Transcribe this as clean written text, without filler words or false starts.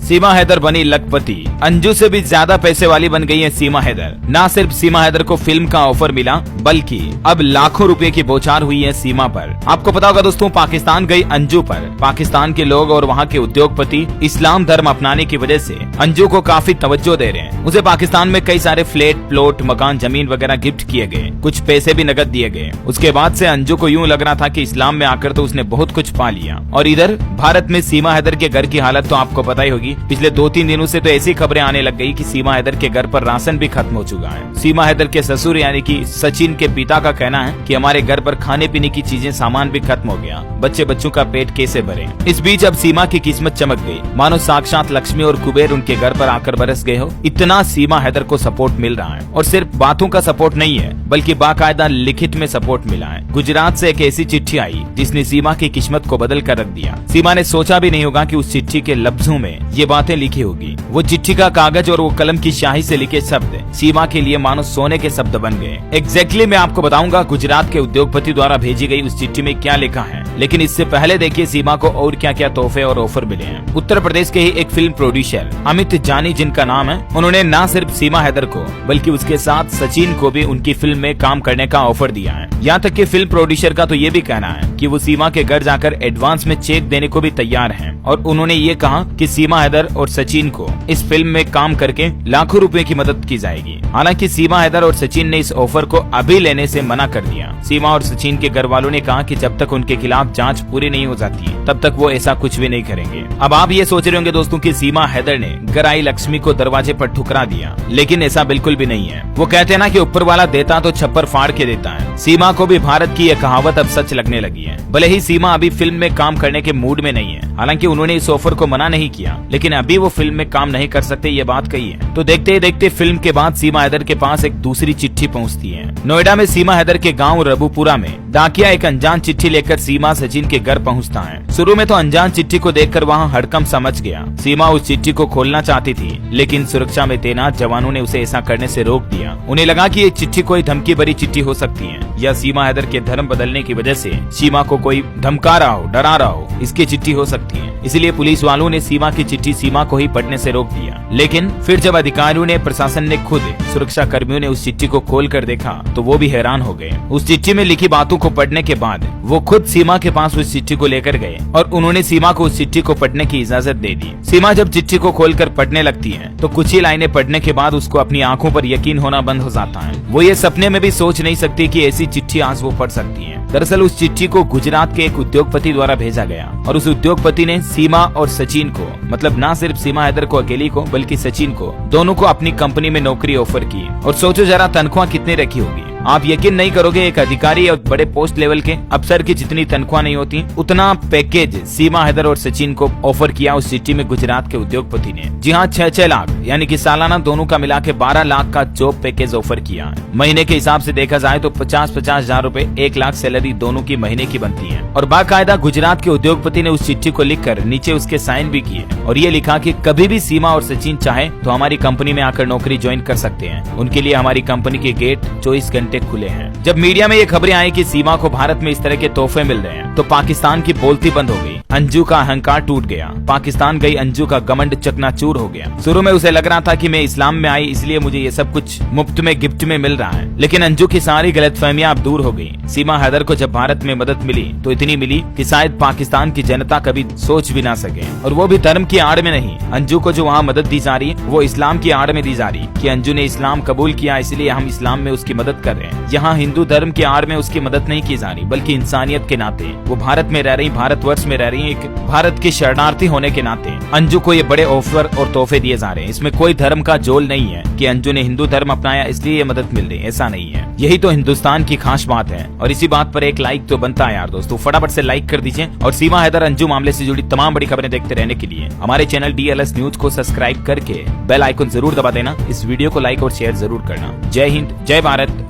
सीमा हैदर बनी लखपति। अंजू से भी ज्यादा पैसे वाली बन गई है सीमा हैदर। न सिर्फ सीमा हैदर को फिल्म का ऑफर मिला, बल्कि अब लाखों रुपए की बौछार हुई है सीमा पर। आपको पता होगा दोस्तों, पाकिस्तान गई अंजू पर पाकिस्तान के लोग और वहाँ के उद्योगपति इस्लाम धर्म अपनाने की वजह से अंजू को काफी तवज्जो दे रहे हैं। उसे पाकिस्तान में कई सारे फ्लैट, प्लॉट, मकान, जमीन वगैरह गिफ्ट किए गए, कुछ पैसे भी नकद दिए गए। उसके बाद से अंजू को यूं लग रहा था कि इस्लाम में आकर तो उसने बहुत कुछ पा लिया। और इधर भारत में सीमा हैदर के घर की हालत तो आपको पता ही होगी। पिछले 2-3 दिनों से तो ऐसी खबरें आने लग गई कि सीमा हैदर के घर पर राशन भी खत्म हो चुका है। सीमा हैदर के ससुर यानी कि सचिन के पिता का कहना है कि हमारे घर पर खाने पीने की चीजें, सामान भी खत्म हो गया, बच्चों का पेट कैसे भरे। इस बीच अब सीमा की किस्मत चमक गई, मानो साक्षात लक्ष्मी और कुबेर उनके घर पर आकर बरस गए हो। इतना सीमा हैदर को सपोर्ट मिल रहा है, और सिर्फ बातों का सपोर्ट नहीं है, बल्कि बाकायदा लिखित में सपोर्ट मिला है। गुजरात से एक ऐसी चिट्ठी आई जिसने सीमा की किस्मत को बदल कर रख दिया। सीमा ने सोचा भी नहीं होगा कि उस चिट्ठी के लफ्जों में ये बातें लिखी होगी। वो चिट्ठी का कागज और वो कलम की स्याही से लिखे शब्द सीमा के लिए मानो सोने के शब्द बन गए। एग्जैक्टली मैं आपको बताऊंगा गुजरात के उद्योगपति द्वारा भेजी गई उस चिट्ठी में क्या लिखा है, लेकिन इससे पहले देखिए सीमा को और क्या क्या तोहफे और ऑफर मिले हैं। उत्तर प्रदेश के ही एक फिल्म प्रोड्यूसर अमित जानी जिनका नाम है, उन्होंने न सिर्फ सीमा हैदर को बल्कि उसके साथ सचिन को भी उनकी फिल्म में काम करने का ऑफर दिया है। यहाँ तक कि फिल्म प्रोड्यूसर का तो ये भी कहना है कि वो सीमा के घर जाकर एडवांस में चेक देने को भी तैयार हैं, और उन्होंने ये कहा कि सीमा हैदर और सचिन को इस फिल्म में काम करके लाखों रुपए की मदद की जाएगी। हालांकि सीमा हैदर और सचिन ने इस ऑफर को अभी लेने से मना कर दिया। सीमा और सचिन के घर वालों ने कहा कि जब तक उनके खिलाफ जांच पूरी नहीं हो जाती तब तक वो ऐसा कुछ भी नहीं करेंगे। अब आप ये सोच रहे होंगे दोस्तों कि सीमा हैदर ने घर आई लक्ष्मी को दरवाजे पर ठुकरा दिया, लेकिन ऐसा बिल्कुल भी नहीं है। वो कहते हैं ना कि ऊपर वाला देता तो छप्पर फाड़ के देता है। सीमा को भी भारत की यह कहावत अब सच लगने लगी है। भले ही सीमा अभी फिल्म में काम करने के मूड में नहीं है, हालांकि उन्होंने इस ऑफर को मना नहीं किया, लेकिन अभी वो फिल्म में काम नहीं कर सकते ये बात कही है। तो देखते ही देखते फिल्म के बाद सीमा हैदर के पास एक दूसरी चिट्ठी पहुंचती है। नोएडा में सीमा हैदर के गांव रबुपुरा में डाकिया एक अनजान चिट्ठी लेकर सीमा सचिन के घर पहुंचता है। शुरू में तो अनजान चिट्ठी को देखकर वहां हड़कंप समझ गया। सीमा उस चिट्ठी को खोलना चाहती थी, लेकिन सुरक्षा में तैनात जवानों ने उसे ऐसा करने से रोक दिया। उन्हें लगा कि ये चिट्ठी कोई धमकी भरी चिट्ठी हो सकती है, या सीमा हैदर के धर्म बदलने की वजह से सीमा को कोई धमका रहा हो, डरा रहा हो, इसकी चिट्ठी हो सकती है। इसलिए पुलिस वालों ने सीमा की चिट्ठी सीमा को ही पढ़ने से रोक दिया। लेकिन फिर जब अधिकारियों ने, प्रशासन ने, खुद सुरक्षा कर्मियों ने उस चिट्ठी को खोल कर देखा तो वो भी हैरान हो गए। उस चिट्ठी में लिखी बातों को पढ़ने के बाद वो खुद सीमा के पास उस चिट्ठी को लेकर गए और उन्होंने सीमा को उस चिट्ठी को पढ़ने की इजाजत दे दी। सीमा जब चिट्ठी को खोलकर पढ़ने लगती है तो कुछ ही लाइनें पढ़ने के बाद उसको अपनी आंखों पर यकीन होना बंद हो जाता है। वो ये सपने में भी सोच नहीं सकती कि ऐसी चिट्ठी आज वो पढ़ सकती है। दरअसल उस चिट्ठी को गुजरात के एक उद्योगपति द्वारा भेजा गया, और उस उद्योगपति ने सीमा और सचिन को, मतलब न सिर्फ सीमा हैदर को अकेली को बल्कि सचिन को, दोनों को अपनी कंपनी में नौकरी ऑफर की। और सोचो जरा तनख्वाह कितनी रखी होगी। आप यकीन नहीं करोगे, एक अधिकारी और बड़े पोस्ट लेवल के अफसर की जितनी तनख्वाह नहीं होती उतना पैकेज सीमा हैदर और सचिन को ऑफर किया उस चिट्ठी में गुजरात के उद्योगपति ने। जी हाँ, 6-6 लाख यानी कि सालाना दोनों का मिला के 12 लाख का जॉब पैकेज ऑफर किया। महीने के हिसाब से देखा जाए तो 50-50 हजार रूपए 1 लाख सैलरी दोनों की महीने की बनती है। और बाकायदा गुजरात के उद्योगपति ने उस चिट्ठी को लिखकर नीचे उसके साइन भी किए और ये लिखा कि कभी भी सीमा और सचिन चाहे तो हमारी कंपनी में आकर नौकरी ज्वाइन कर सकते हैं। उनके लिए हमारी कंपनी के गेट 24 घंटे खुले हैं। जब मीडिया में ये खबरें आई कि सीमा को भारत में इस तरह के तोहफे मिल रहे हैं तो पाकिस्तान की बोलती बंद हो गई। अंजू का अहंकार टूट गया। पाकिस्तान गई अंजू का घमंड चकनाचूर हो गया। शुरू में उसे लग रहा था कि मैं इस्लाम में आई इसलिए मुझे ये सब कुछ मुफ्त में गिफ्ट में मिल रहा है, लेकिन अंजू की सारी गलतफहमियां अब दूर हो गई। सीमा हैदर को जब भारत में मदद मिली तो इतनी मिली कि शायद पाकिस्तान की जनता कभी सोच भी ना सके, और वो भी धर्म की आड़ में नहीं। अंजू को जो वहाँ मदद दी जा रही है वो इस्लाम की आड़ में दी जा रही कि अंजू ने इस्लाम कबूल किया इसलिए हम इस्लाम में उसकी मदद कर रहे हैं। यहाँ हिंदू धर्म की आड़ में उसकी मदद नहीं की जा रही, बल्कि इंसानियत के नाते वो भारत में रह रही, भारतवर्ष में रह रही, एक भारत की शरणार्थी होने के नाते अंजू को ये बड़े ऑफर और तोहफे दिए जा रहे हैं। इसमें कोई धर्म का जोल नहीं है कि अंजू ने हिंदू धर्म अपनाया इसलिए ये मदद मिल रही है, ऐसा नहीं है। यही तो हिंदुस्तान की खास बात है, और इसी बात पर एक लाइक तो बनता है यार दोस्तों। फटाफट से लाइक कर दीजिए, और सीमा हैदर अंजू मामले से जुड़ी तमाम बड़ी खबरें देखते रहने के लिए हमारे चैनल DLS न्यूज को सब्सक्राइब करके बेल आइकन जरूर दबा देना। इस वीडियो को लाइक और शेयर जरूर करना। जय हिंद, जय भारत।